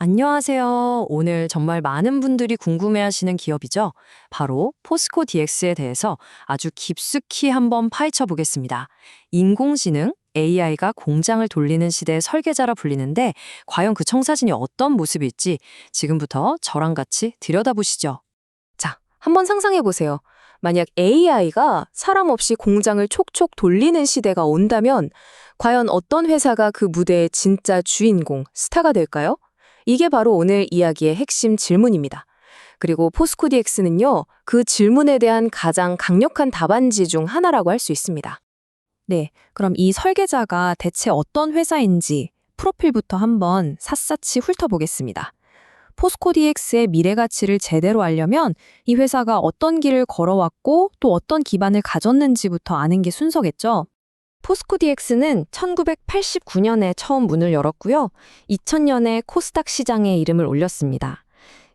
안녕하세요. 오늘 정말 많은 분들이 궁금해하시는 기업이죠. 바로 포스코 DX에 대해서 아주 깊숙이 한번 파헤쳐 보겠습니다. 인공지능, AI가 공장을 돌리는 시대의 설계자라 불리는데 과연 그 청사진이 어떤 모습일지 지금부터 저랑 같이 들여다보시죠. 자, 한번 상상해 보세요. 만약 AI가 사람 없이 공장을 촉촉 돌리는 시대가 온다면 과연 어떤 회사가 그 무대의 진짜 주인공, 스타가 될까요? 이게 바로 오늘 이야기의 핵심 질문입니다. 그리고 포스코 DX는요, 그 질문에 대한 가장 강력한 답안지 중 하나라고 할 수 있습니다. 네, 그럼 이 설계자가 대체 어떤 회사인지 프로필부터 한번 샅샅이 훑어보겠습니다. 포스코 DX의 미래 가치를 제대로 알려면 이 회사가 어떤 길을 걸어왔고 또 어떤 기반을 가졌는지부터 아는 게 순서겠죠. 포스코 DX는 1989년에 처음 문을 열었고요. 2000년에 코스닥 시장에 이름을 올렸습니다.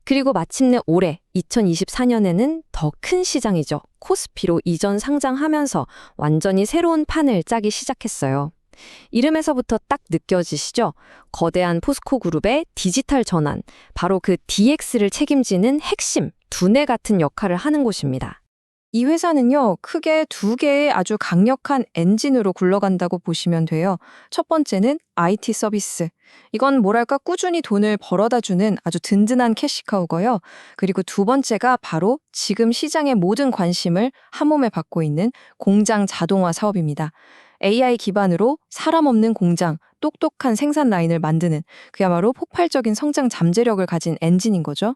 그리고 마침내 올해 2024년에는 더 큰 시장이죠. 코스피로 이전 상장하면서 완전히 새로운 판을 짜기 시작했어요. 이름에서부터 딱 느껴지시죠? 거대한 포스코 그룹의 디지털 전환, 바로 그 DX를 책임지는 핵심, 두뇌 같은 역할을 하는 곳입니다. 이 회사는요, 크게 두 개의 아주 강력한 엔진으로 굴러간다고 보시면 돼요. 첫 번째는 IT 서비스. 이건 뭐랄까 꾸준히 돈을 벌어다 주는 아주 든든한 캐시카우고요. 그리고 두 번째가 바로 지금 시장의 모든 관심을 한 몸에 받고 있는 공장 자동화 사업입니다. AI 기반으로 사람 없는 공장, 똑똑한 생산 라인을 만드는 그야말로 폭발적인 성장 잠재력을 가진 엔진인 거죠.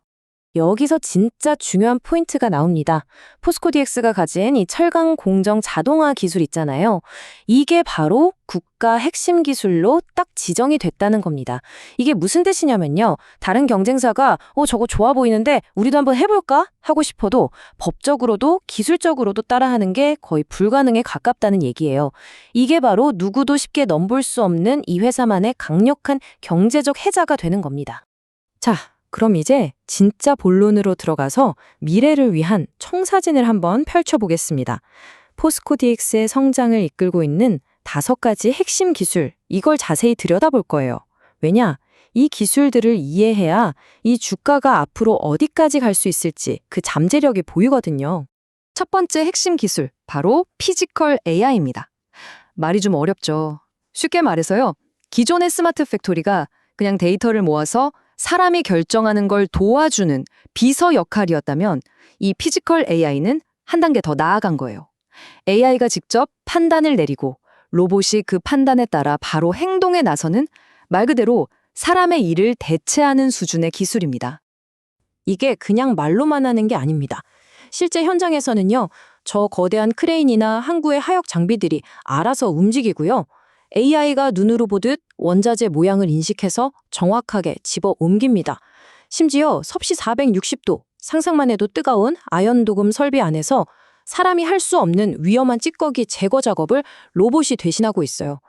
여기서 진짜 중요한 포인트가 나옵니다. 포스코 DX가 가진 이 철강 공정 자동화 기술 있잖아요. 이게 바로 국가 핵심 기술로 딱 지정이 됐다는 겁니다. 이게 무슨 뜻이냐면요. 다른 경쟁사가 저거 좋아 보이는데 우리도 한번 해볼까? 하고 싶어도 법적으로도 기술적으로도 따라하는 게 거의 불가능에 가깝다는 얘기예요. 이게 바로 누구도 쉽게 넘볼 수 없는 이 회사만의 강력한 경제적 해자가 되는 겁니다. 자, 그럼 이제 진짜 본론으로 들어가서 미래를 위한 청사진을 한번 펼쳐보겠습니다. 포스코 DX의 성장을 이끌고 있는 5가지 핵심 기술, 이걸 자세히 들여다볼 거예요. 왜냐? 이 기술들을 이해해야 이 주가가 앞으로 어디까지 갈 수 있을지 그 잠재력이 보이거든요. 첫 번째 핵심 기술, 바로 피지컬 AI입니다. 말이 좀 어렵죠. 쉽게 말해서요. 기존의 스마트 팩토리가 그냥 데이터를 모아서 사람이 결정하는 걸 도와주는 비서 역할이었다면 이 피지컬 AI는 한 단계 더 나아간 거예요. AI가 직접 판단을 내리고 로봇이 그 판단에 따라 바로 행동에 나서는 말 그대로 사람의 일을 대체하는 수준의 기술입니다. 이게 그냥 말로만 하는 게 아닙니다. 실제 현장에서는요, 저 거대한 크레인이나 항구의 하역 장비들이 알아서 움직이고요. AI가 눈으로 보듯 원자재 모양을 인식해서 정확하게 집어 옮깁니다. 심지어 섭씨 460도, 상상만 해도 뜨거운 아연 도금 설비 안에서 사람이 할 수 없는 위험한 찌꺼기 제거 작업을 로봇이 대신하고 있어요.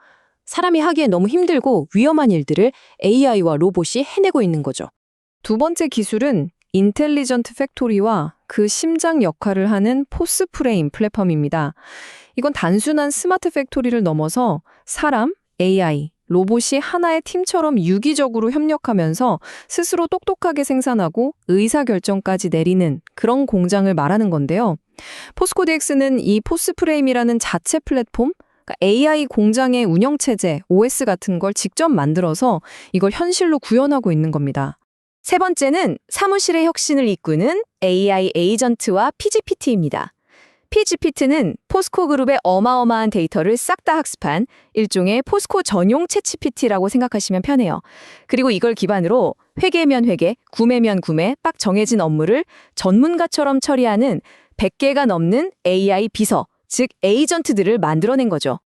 사람이 하기에 너무 힘들고 위험한 일들을 AI와 로봇이 해내고 있는 거죠. 두 번째 기술은 인텔리전트 팩토리와 그 심장 역할을 하는 포스프레임 플랫폼입니다. 이건 단순한 스마트 팩토리를 넘어서 사람, AI, 로봇이 하나의 팀처럼 유기적으로 협력하면서 스스로 똑똑하게 생산하고 의사결정까지 내리는 그런 공장을 말하는 건데요. 포스코 DX는 이 포스프레임이라는 자체 플랫폼, 그러니까 AI 공장의 운영체제, OS 같은 걸 직접 만들어서 이걸 현실로 구현하고 있는 겁니다. 세 번째는 사무실의 혁신을 이끄는 AI 에이전트와 PGPT입니다. PGPT는 포스코 그룹의 어마어마한 데이터를 싹 다 학습한 일종의 포스코 전용 챗GPT라고 생각하시면 편해요. 그리고 이걸 기반으로 회계면 회계, 구매면 구매, 딱 정해진 업무를 전문가처럼 처리하는 100개가 넘는 AI 비서, 즉 에이전트들을 만들어낸 거죠.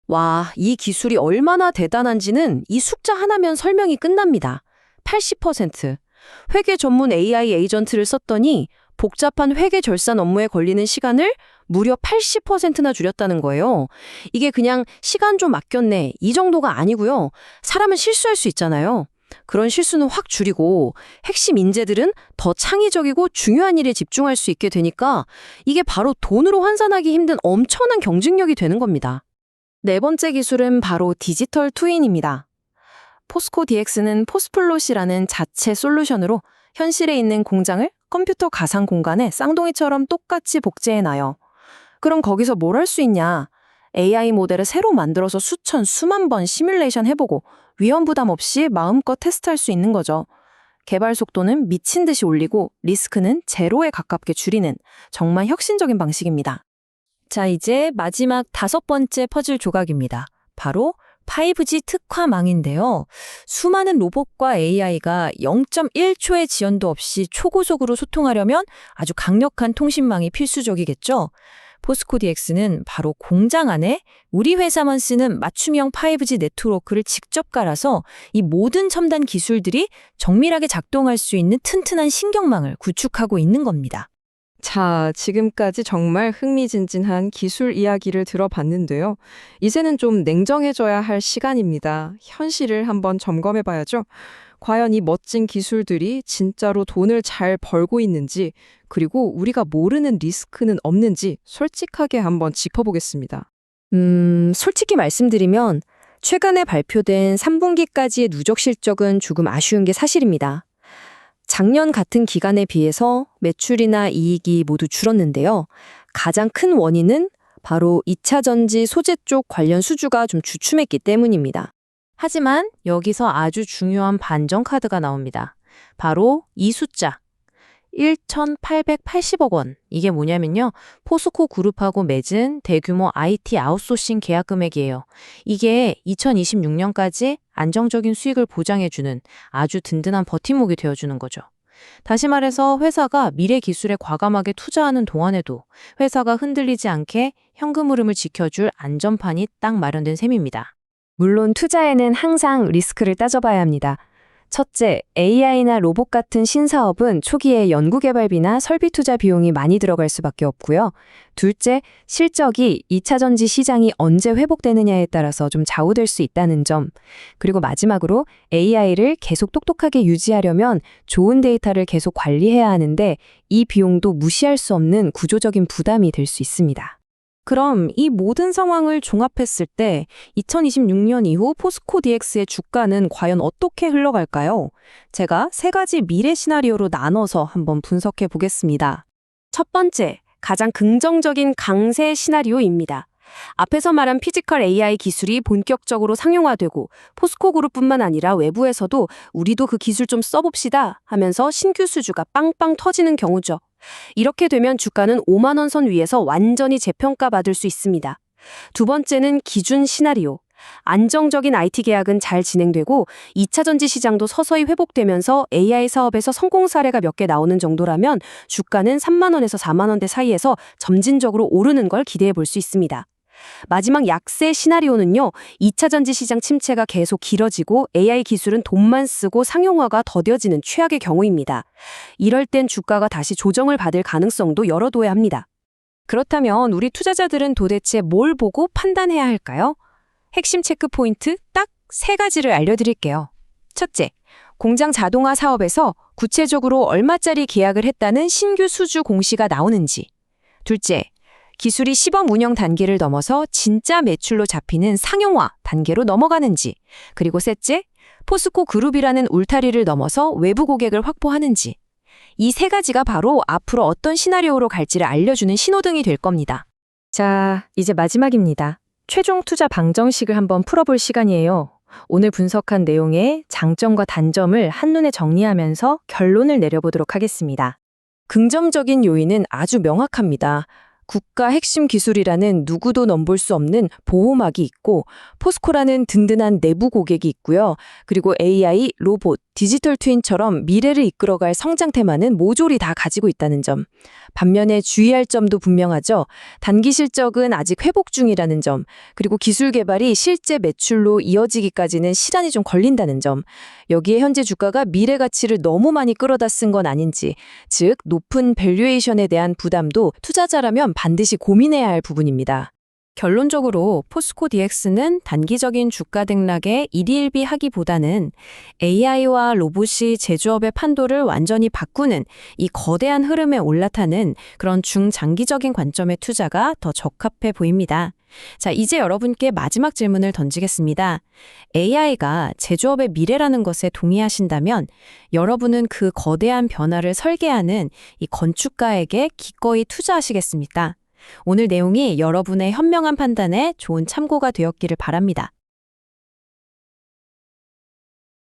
와, 이 기술이 얼마나 대단한지는 이 숫자 하나면 설명이 끝납니다. 80%. 회계 전문 AI 에이전트를 썼더니 복잡한 회계 결산 업무에 걸리는 시간을 무려 80%나 줄였다는 거예요. 이게 그냥 시간 좀 아꼈네 이 정도가 아니고요. 사람은 실수할 수 있잖아요. 그런 실수는 확 줄이고 핵심 인재들은 더 창의적이고 중요한 일에 집중할 수 있게 되니까 이게 바로 돈으로 환산하기 힘든 엄청난 경쟁력이 되는 겁니다. 네 번째 기술은 바로 디지털 트윈입니다. 포스코 DX는 포스플롯이라는 자체 솔루션으로 현실에 있는 공장을 컴퓨터 가상 공간에 쌍둥이처럼 똑같이 복제해놔요. 그럼 거기서 뭘 할 수 있냐? AI 모델을 새로 만들어서 수천, 수만 번 시뮬레이션 해보고 위험 부담 없이 마음껏 테스트할 수 있는 거죠. 개발 속도는 미친 듯이 올리고 리스크는 제로에 가깝게 줄이는 정말 혁신적인 방식입니다. 자, 이제 마지막 5번째 퍼즐 조각입니다. 바로 5G 특화망인데요. 수많은 로봇과 AI가 0.1초의 지연도 없이 초고속으로 소통하려면 아주 강력한 통신망이 필수적이겠죠. 포스코 DX는 바로 공장 안에 우리 회사만 쓰는 맞춤형 5G 네트워크를 직접 깔아서 이 모든 첨단 기술들이 정밀하게 작동할 수 있는 튼튼한 신경망을 구축하고 있는 겁니다. 자, 지금까지 정말 흥미진진한 기술 이야기를 들어봤는데요. 이제는 좀 냉정해져야 할 시간입니다. 현실을 한번 점검해 봐야죠. 과연 이 멋진 기술들이 진짜로 돈을 잘 벌고 있는지, 그리고 우리가 모르는 리스크는 없는지 솔직하게 한번 짚어보겠습니다. 솔직히 말씀드리면 최근에 발표된 3분기까지의 누적 실적은 조금 아쉬운 게 사실입니다. 작년 같은 기간에 비해서 매출이나 이익이 모두 줄었는데요. 가장 큰 원인은 바로 2차 전지 소재 쪽 관련 수주가 좀 주춤했기 때문입니다. 하지만 여기서 아주 중요한 반전 카드가 나옵니다. 바로 이 숫자. 1,880억 원. 이게 뭐냐면요. 포스코 그룹하고 맺은 대규모 IT 아웃소싱 계약 금액이에요. 이게 2026년까지 안정적인 수익을 보장해주는 아주 든든한 버팀목이 되어주는 거죠. 다시 말해서 회사가 미래 기술에 과감하게 투자하는 동안에도 회사가 흔들리지 않게 현금 흐름을 지켜줄 안전판이 딱 마련된 셈입니다. 물론 투자에는 항상 리스크를 따져봐야 합니다. 첫째, AI나 로봇 같은 신사업은 초기에 연구개발비나 설비 투자 비용이 많이 들어갈 수밖에 없고요. 둘째, 실적이 2차 전지 시장이 언제 회복되느냐에 따라서 좀 좌우될 수 있다는 점. 그리고 마지막으로 AI를 계속 똑똑하게 유지하려면 좋은 데이터를 계속 관리해야 하는데 이 비용도 무시할 수 없는 구조적인 부담이 될 수 있습니다. 그럼 이 모든 상황을 종합했을 때 2026년 이후 포스코 DX의 주가는 과연 어떻게 흘러갈까요? 제가 3가지 미래 시나리오로 나눠서 한번 분석해 보겠습니다. 첫 번째, 가장 긍정적인 강세 시나리오입니다. 앞에서 말한 피지컬 AI 기술이 본격적으로 상용화되고 포스코 그룹뿐만 아니라 외부에서도 우리도 그 기술 좀 써봅시다 하면서 신규 수주가 빵빵 터지는 경우죠. 이렇게 되면 주가는 5만 원 선 위에서 완전히 재평가받을 수 있습니다. 두 번째는 기준 시나리오. 안정적인 IT 계약은 잘 진행되고 2차 전지 시장도 서서히 회복되면서 AI 사업에서 성공 사례가 몇 개 나오는 정도라면 주가는 3만 원에서 4만 원대 사이에서 점진적으로 오르는 걸 기대해 볼 수 있습니다. 마지막 약세 시나리오는요. 2차 전지 시장 침체가 계속 길어지고 AI 기술은 돈만 쓰고 상용화가 더뎌지는 최악의 경우입니다. 이럴 땐 주가가 다시 조정을 받을 가능성도 열어둬야 합니다. 그렇다면 우리 투자자들은 도대체 뭘 보고 판단해야 할까요? 핵심 체크 포인트 딱 3가지를 알려드릴게요. 첫째, 공장 자동화 사업에서 구체적으로 얼마짜리 계약을 했다는 신규 수주 공시가 나오는지. 둘째, 기술이 시범 운영 단계를 넘어서 진짜 매출로 잡히는 상용화 단계로 넘어가는지. 그리고 셋째, 포스코 그룹이라는 울타리를 넘어서 외부 고객을 확보하는지. 이 3가지가 바로 앞으로 어떤 시나리오로 갈지를 알려주는 신호등이 될 겁니다. 자, 이제 마지막입니다. 최종 투자 방정식을 한번 풀어볼 시간이에요. 오늘 분석한 내용의 장점과 단점을 한눈에 정리하면서 결론을 내려보도록 하겠습니다. 긍정적인 요인은 아주 명확합니다. 국가 핵심 기술이라는 누구도 넘볼 수 없는 보호막이 있고 포스코라는 든든한 내부 고객이 있고요. 그리고 AI, 로봇, 디지털 트윈처럼 미래를 이끌어갈 성장 테마는 모조리 다 가지고 있다는 점. 반면에 주의할 점도 분명하죠. 단기 실적은 아직 회복 중이라는 점. 그리고 기술 개발이 실제 매출로 이어지기까지는 시간이 좀 걸린다는 점. 여기에 현재 주가가 미래 가치를 너무 많이 끌어다 쓴 건 아닌지, 즉 높은 밸류에이션에 대한 부담도 투자자라면 반드시 고민해야 할 부분입니다. 결론적으로 포스코 DX는 단기적인 주가 등락에 일희일비하기보다는 AI와 로봇이 제조업의 판도를 완전히 바꾸는 이 거대한 흐름에 올라타는 그런 중장기적인 관점의 투자가 더 적합해 보입니다. 자, 이제 여러분께 마지막 질문을 던지겠습니다. AI가 제조업의 미래라는 것에 동의하신다면 여러분은 그 거대한 변화를 설계하는 이 건축가에게 기꺼이 투자하시겠습니까? 오늘 내용이 여러분의 현명한 판단에 좋은 참고가 되었기를 바랍니다.